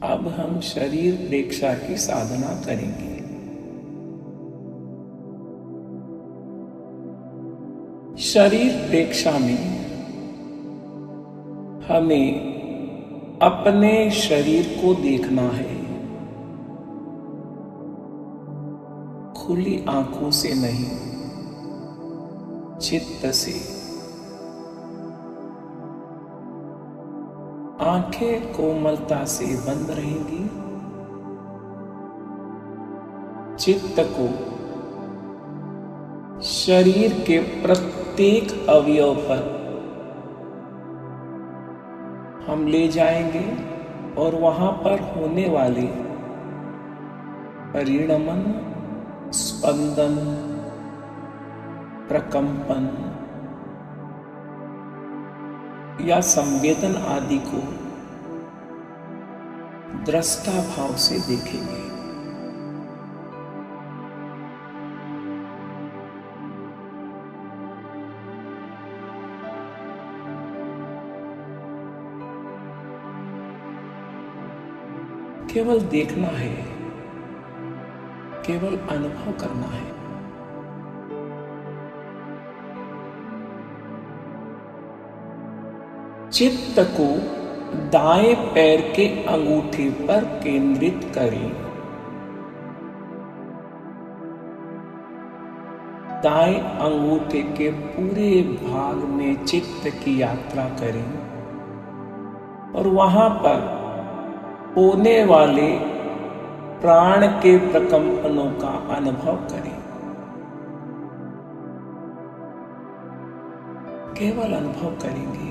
अब हम शरीर प्रेक्षा की साधना करेंगे। शरीर प्रेक्षा में हमें अपने शरीर को देखना है, खुली आंखों से नहीं, चित्त से। आंखें कोमलता से बंद रहेंगी, चित्त को शरीर के प्रत्येक अवयव पर हम ले जाएंगे और वहां पर होने वाले परिणमन, स्पंदन, प्रकंपन या संवेदन आदि को दृष्टा भाव से देखेंगे। केवल देखना है, केवल अनुभव करना है। चित्त को दाएं पैर के अंगूठे पर केंद्रित करें। दाएं अंगूठे के पूरे भाग में चित्त की यात्रा करें और वहां पर होने वाले प्राण के प्रकंपनों का अनुभव करें। केवल अनुभव करेंगे,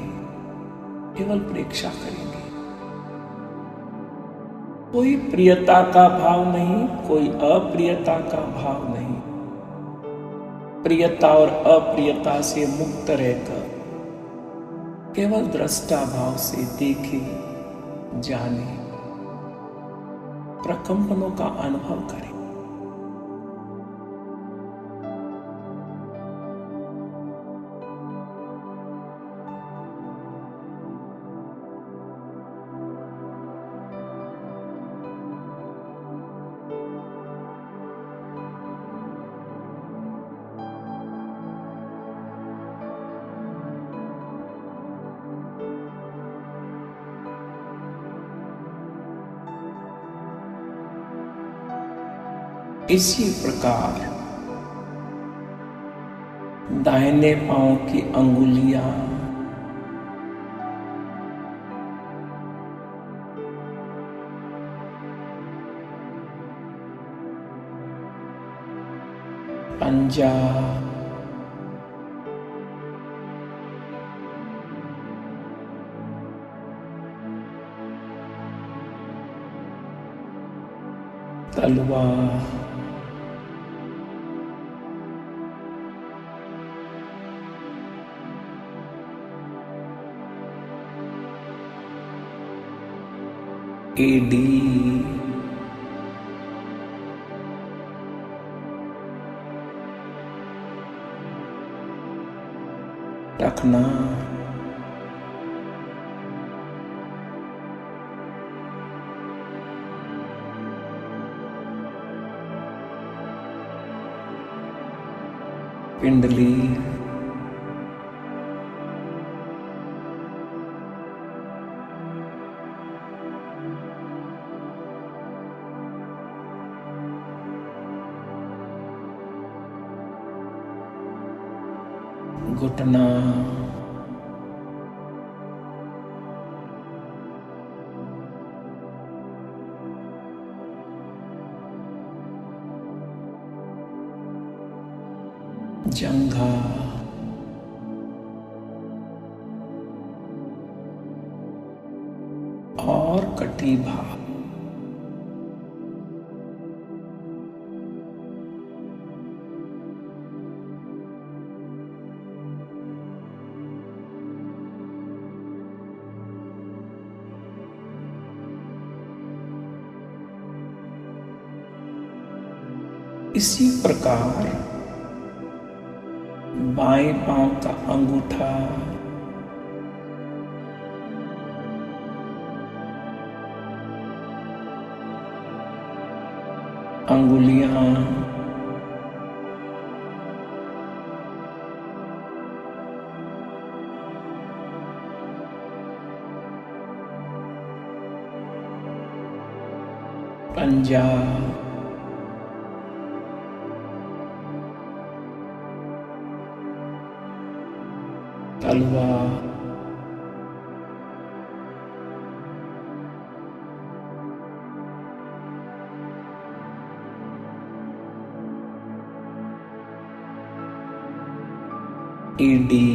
केवल प्रेक्षा करेंगे। कोई प्रियता का भाव नहीं, कोई अप्रियता का भाव नहीं। प्रियता और अप्रियता से मुक्त रहकर केवल दृष्टा भाव से देखें, जाने, प्रकंपनों का अनुभव करें। इसी प्रकार दाहिने पांव की अंगुलियां पंजा, तलवा, एडी, रखना, पिंडली, घुटना, जंघा, और कटीभा। इसी प्रकार बाएं पांव का अंगूठा, अंगुलियां, पंजा, तलवा, एडी,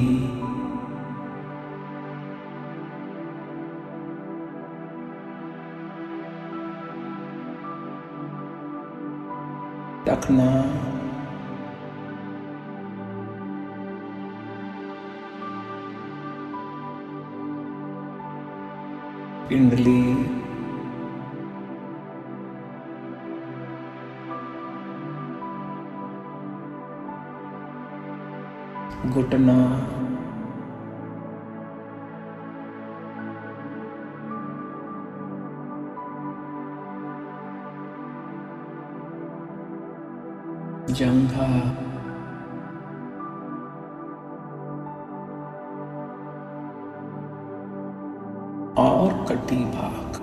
टखना, पिंडली, घुटना, जंघा, और कटी भाग।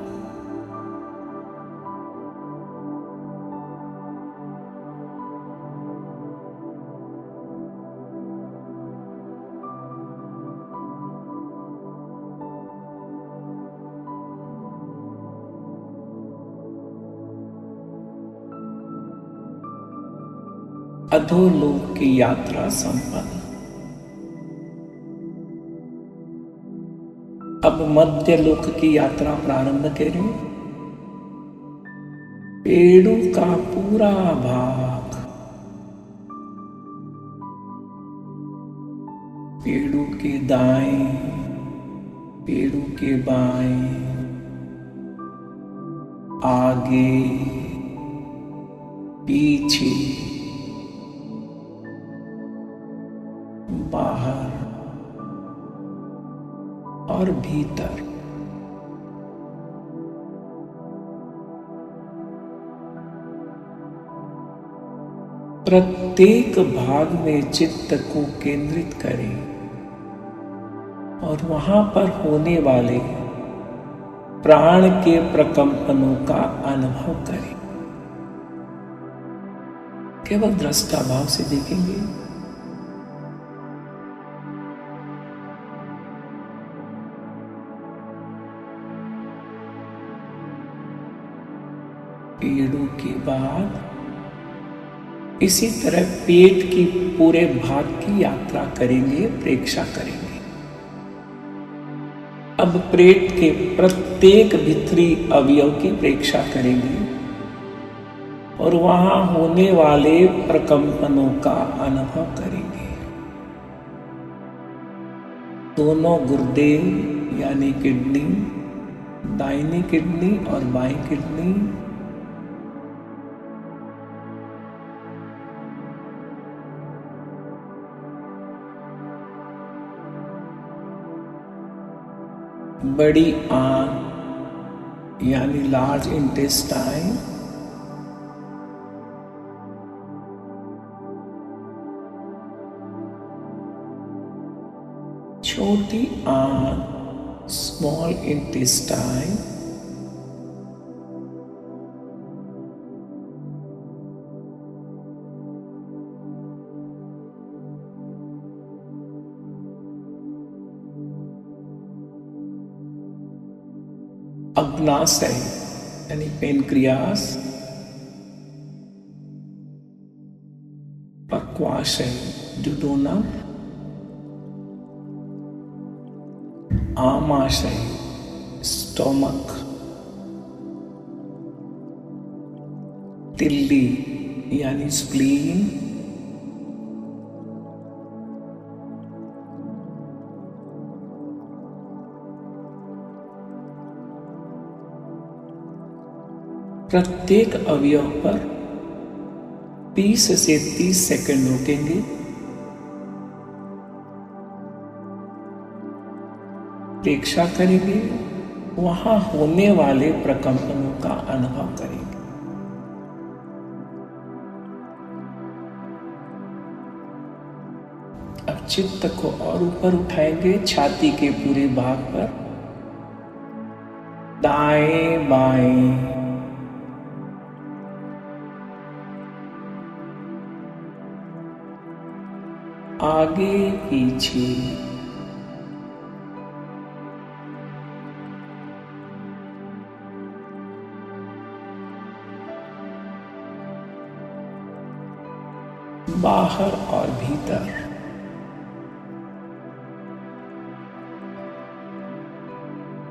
अधोलोक की यात्रा संपन्न। अब मध्य लोक की यात्रा प्रारंभ करें। पेड़ों का पूरा भाग, पेड़ों के दाएं, पेड़ों के बाएं, आगे, पीछे, बाहर और भीतर। प्रत्येक भाग में चित्त को केंद्रित करें और वहां पर होने वाले प्राण के प्रकंपनों का अनुभव करें। केवल दृष्टा भाव से देखेंगे। पेड़ों के बाद इसी तरह पेट की पूरे भाग की यात्रा करेंगे, प्रेक्षा करेंगे। अब पेट के प्रत्येक भीतरी अवयव की प्रेक्षा करेंगे और वहां होने वाले प्रकंपनों का अनुभव करेंगे। दोनों गुर्दे यानी किडनी, दाहिनी किडनी और बाईं किडनी, बड़ी आंत यानी लार्ज इंटेस्टाइन, छोटी आंत स्मॉल इंटेस्टाइन, अग्नाशय यानी पेनक्रियास, पक्वाशय ड्यूडेनम, आमाशय स्टोमक, तिल्ली यानी स्प्लीन, प्रत्येक अवयव पर 20 से 30 सेकंड रुकेंगे। प्रेक्षा करेंगे, वहां होने वाले प्रकंपनों का अनुभव करेंगे। चित्त को और ऊपर उठाएंगे, छाती के पूरे भाग पर, दाएं बाएं, आगे पीछे, बाहर और भीतर।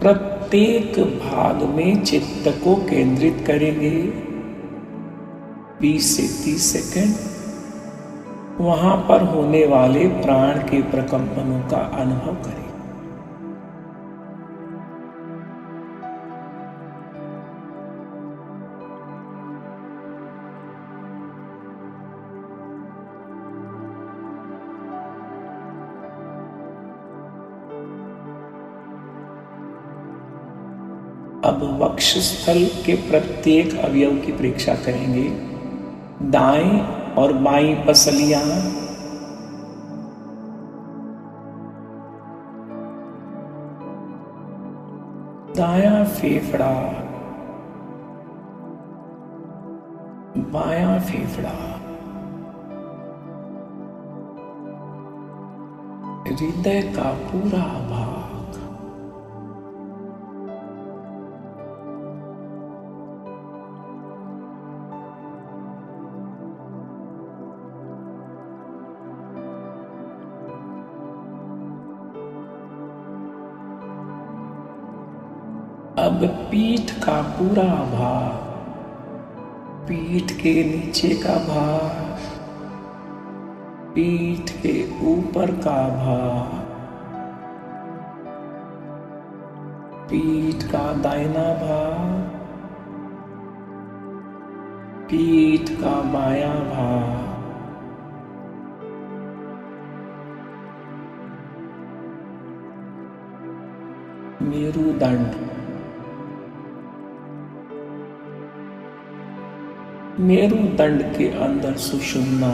प्रत्येक भाग में चित्त को केंद्रित करेंगे 20 से 30 सेकंड। वहां पर होने वाले प्राण के प्रकंपनों का अनुभव करें। अब वक्षस्थल के प्रत्येक अवयव की परीक्षा करेंगे। दाएं और बाईं पसलियां, दायां फेफड़ा, बायां फेफड़ा, हृदय का पूरा भाग, अब पीठ का पूरा भाग, पीठ के नीचे का भाग, पीठ के ऊपर का भाग, पीठ का दाहिना भाग, पीठ का बायां भाग, मेरुदंड, मेरुदंड के अंदर सुषुम्ना,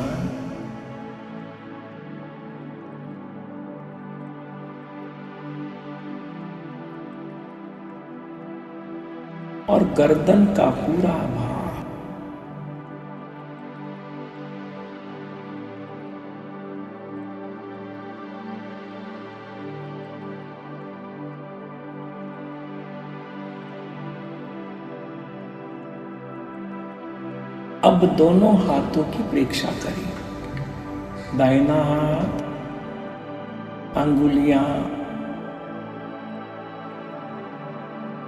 और गर्दन का पूरा भाग, अब दोनों हाथों की परीक्षा करें। दाहिना हाथ, अंगुलियां,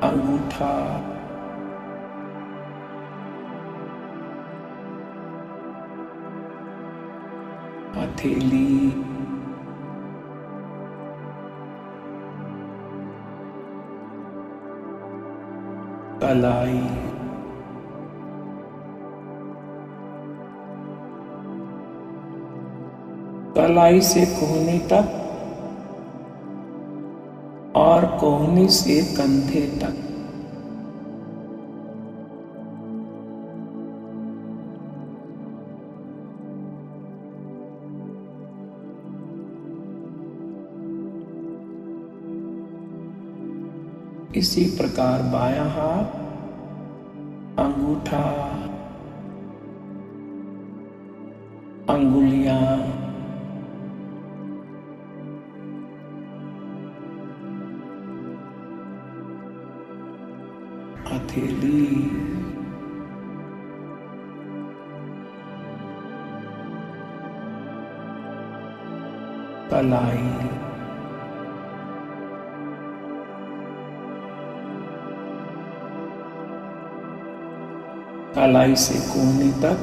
अंगूठा, हथेली, कलाई, कलाई से कोहनी तक और कोहनी से कंधे तक। इसी प्रकार बायां हाथ, अंगूठा, अंगुलियां, हथेली, कलाई, कलाई से कोहनी तक,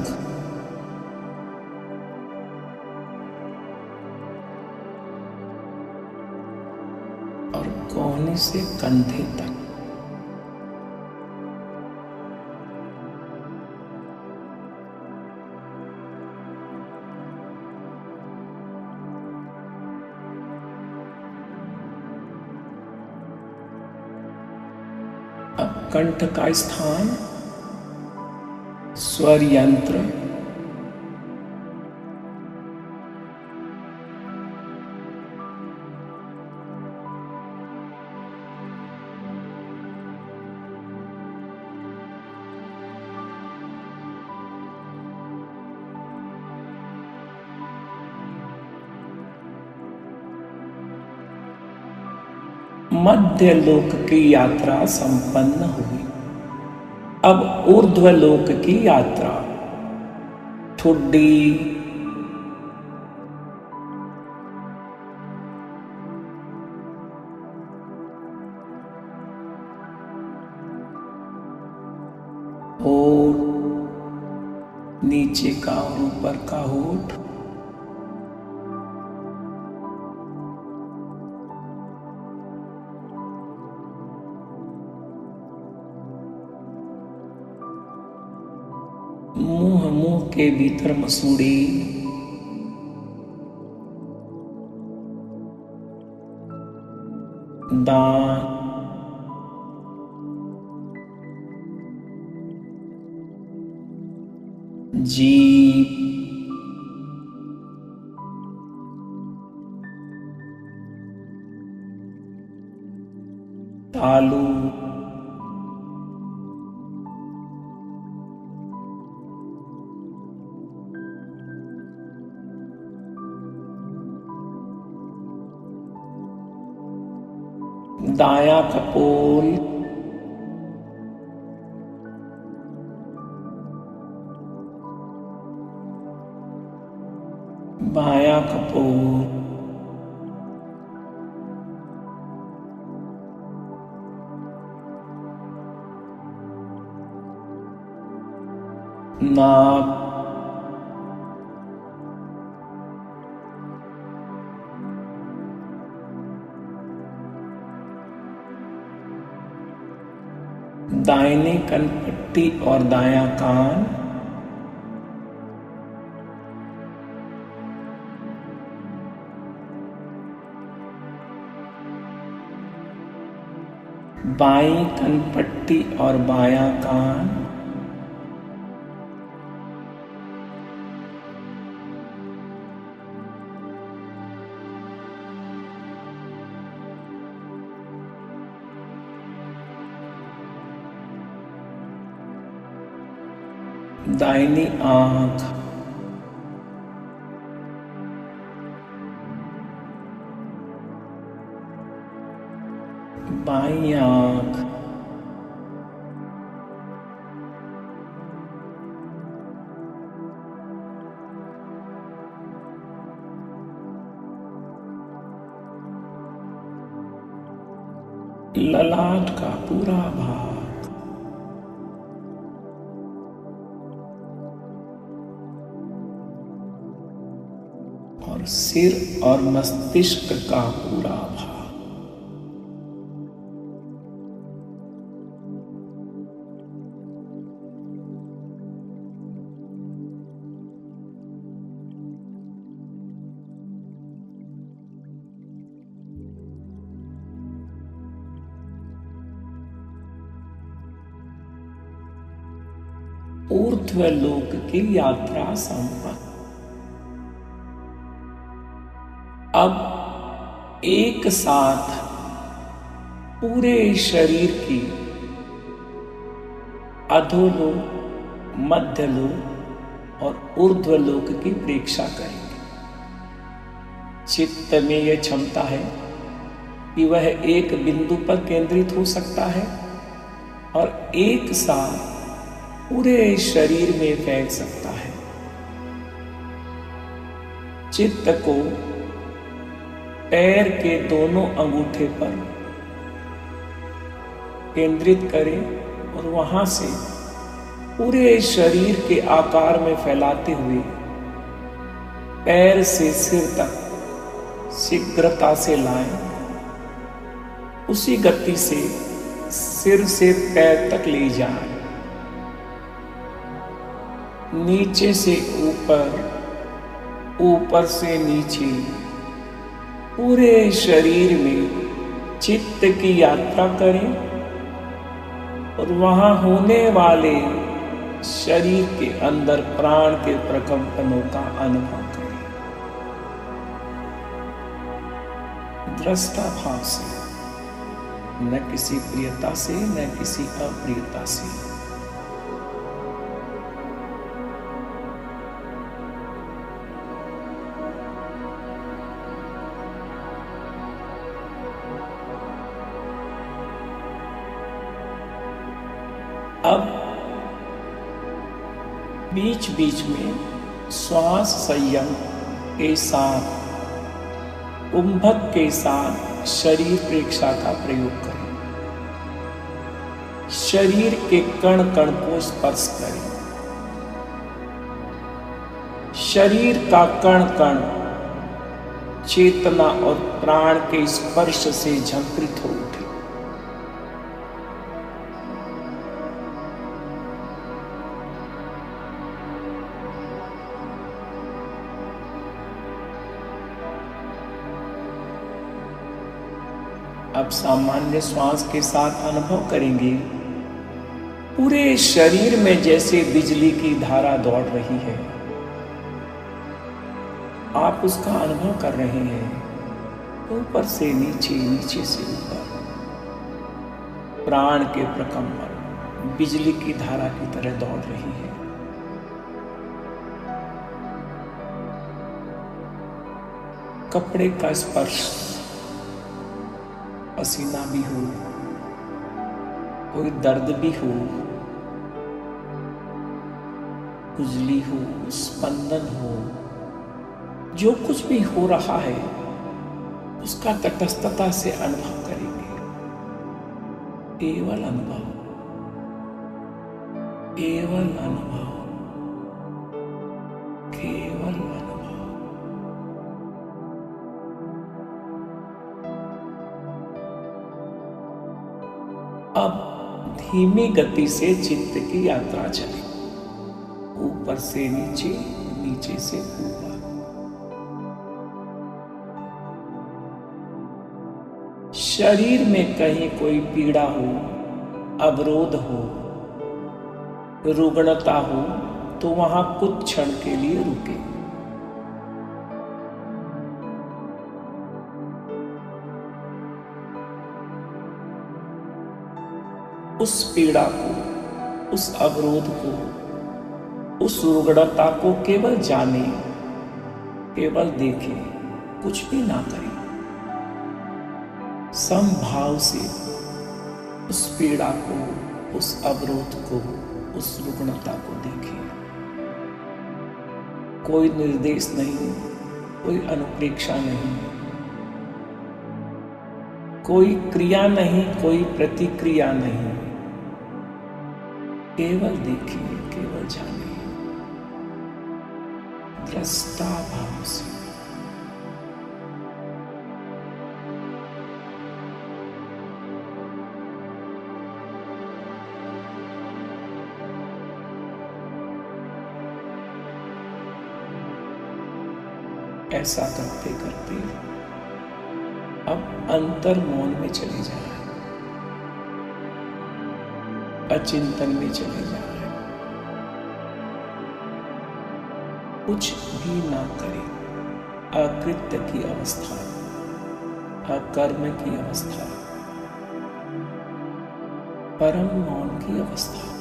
और कोहनी से कंधे तक। अब कंठ का स्थान, स्वर यंत्र, मध्य लोक की यात्रा संपन्न हुई। अब ऊर्ध्व लोक की यात्रा। ठुड्डी, होठ, नीचे का और ऊपर का होठ, मुंह के भीतर मसूड़ी, दांत, जीभ, तालू, दायां कपोल, बायां कपोल, नाक, दाहिनी कनपट्टी और दायां कान, बाईं कनपट्टी और बायां कान, दाहिनी आंख, बाईं आंख, ललाट का पूरा भाग, और सिर और मस्तिष्क का पूरा भाग। ऊर्ध्व लोक की यात्रा संपन्न। अब एक साथ पूरे शरीर की अधोलोक, मध्यलोक और ऊर्ध्वलोक की प्रेक्षा करेंगे। चित्त में यह क्षमता है कि वह एक बिंदु पर केंद्रित हो सकता है और एक साथ पूरे शरीर में फैल सकता है। चित्त को पैर के दोनों अंगूठे पर केंद्रित करें और वहां से पूरे शरीर के आकार में फैलाते हुए पैर से सिर तक शीघ्रता से लाएं। उसी गति से सिर से पैर तक ले जाएं। नीचे से ऊपर, ऊपर से नीचे, पूरे शरीर में चित्त की यात्रा करें और वहां होने वाले शरीर के अंदर प्राण के प्रकंपनों का अनुभव करें। दृष्टा भाव से, न किसी प्रियता से न किसी अप्रियता से। अब बीच बीच में श्वास संयम के साथ, कुंभक के साथ शरीर प्रेक्षा का प्रयोग करें। शरीर के कण कण को स्पर्श करें। शरीर का कण कण चेतना और प्राण के स्पर्श से झंकृत हो उठे। अब सामान्य श्वास के साथ अनुभव करेंगे, पूरे शरीर में जैसे बिजली की धारा दौड़ रही है। आप उसका अनुभव कर रहे हैं। ऊपर से नीचे, नीचे से ऊपर, प्राण के प्रकंपन बिजली की धारा की तरह दौड़ रही है। कपड़े का स्पर्श, पसीना भी हो, कोई दर्द भी हो, खुजली हो, स्पंदन हो, जो कुछ भी हो रहा है उसका तटस्थता से अनुभव करेंगे। केवल अनुभव, केवल अनुभव, केवल अनुभव। अब धीमी गति से चित्त की यात्रा चले, ऊपर से नीचे, नीचे से ऊपर। शरीर में कहीं कोई पीड़ा हो, अवरोध हो, रुग्णता हो तो वहां कुछ क्षण के लिए रुके। उस पीड़ा को, उस अवरोध को, उस रुग्णता को केवल जाने, केवल देखें, कुछ भी ना करें। समभाव से उस पीड़ा को, उस अवरोध को, उस रुग्णता को देखें। कोई निर्देश नहीं, कोई अनुप्रेक्षा नहीं, कोई क्रिया नहीं, कोई प्रतिक्रिया नहीं। केवल देखिए, केवल जानिए, दृष्टा भाव से। ऐसा करते करते अब अंतर मौन में चले जाए, अचिंतन में चले जाए, कुछ भी ना करें। अकृत्य की अवस्था, अकर्म की अवस्था, परम मौन की अवस्था।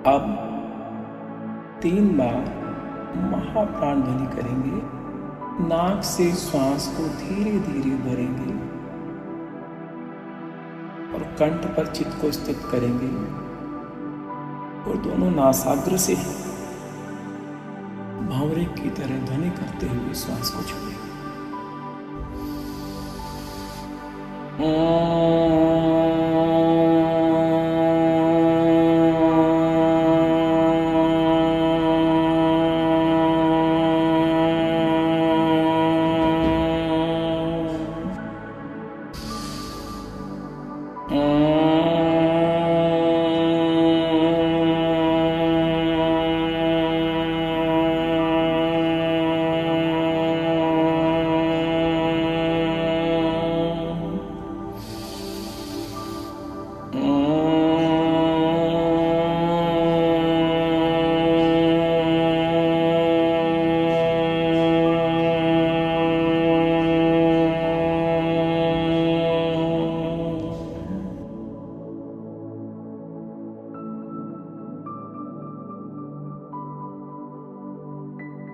अब 3 बार महाप्राण ध्वनि करेंगे। नाक से श्वास को धीरे धीरे भरेंगे और कंठ पर चित्त को स्थित करेंगे और दोनों नासाग्र से भंवरे की तरह ध्वनि करते हुए श्वास को छोड़ेंगे।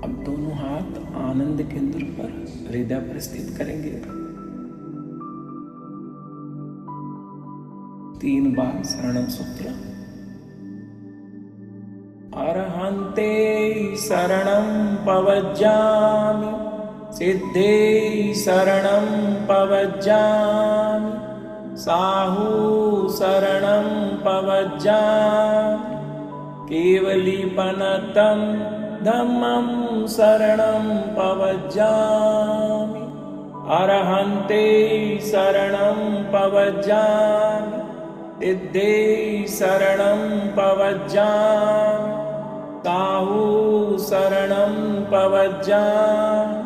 अब दोनों हाथ आनंद केंद्र पर हृदय पर स्थित करेंगे। 3 बार शरणम सूत्र। अरहन्ते शरणं पवज्जामि, सिद्धे शरणं पवज्जामि, साहू शरणं पवज्जामि, केवलीपनतं धम्मं शरणं पवज्जामि, अरहन्ते शरणं पवज्जामि, सिद्धे शरणं पवज्जामि, साहू शरणं पवज्जामि,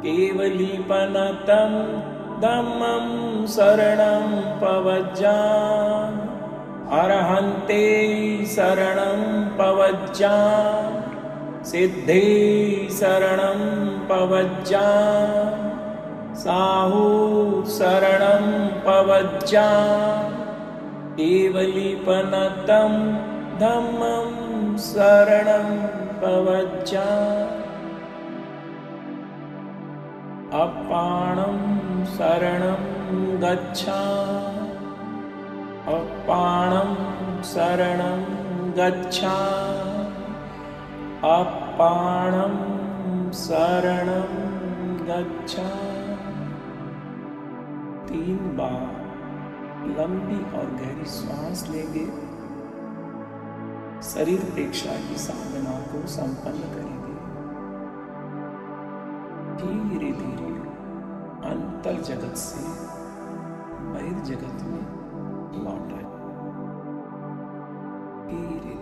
केवलीपनतं धम्मं शरणं पवज्जामि, अरहन्ते शरणं पवज्जामि, सिद्धे शरणं पवज्जामि, साहू शरणं पवज्जामि, केवलीपनतं धम्मं शरणं पवज्जामि, अपाणं शरणं गच्छामि, अपाणं शरणं गच्छामि, अपाणं शरणं गच्छामि। 3 बार लंबी और गहरी श्वास लेंगे। शरीर प्रेक्षा की साधना को संपन्न करेंगे। धीरे धीरे अंतर जगत से बहिर्जगत में लौट आए। धीरे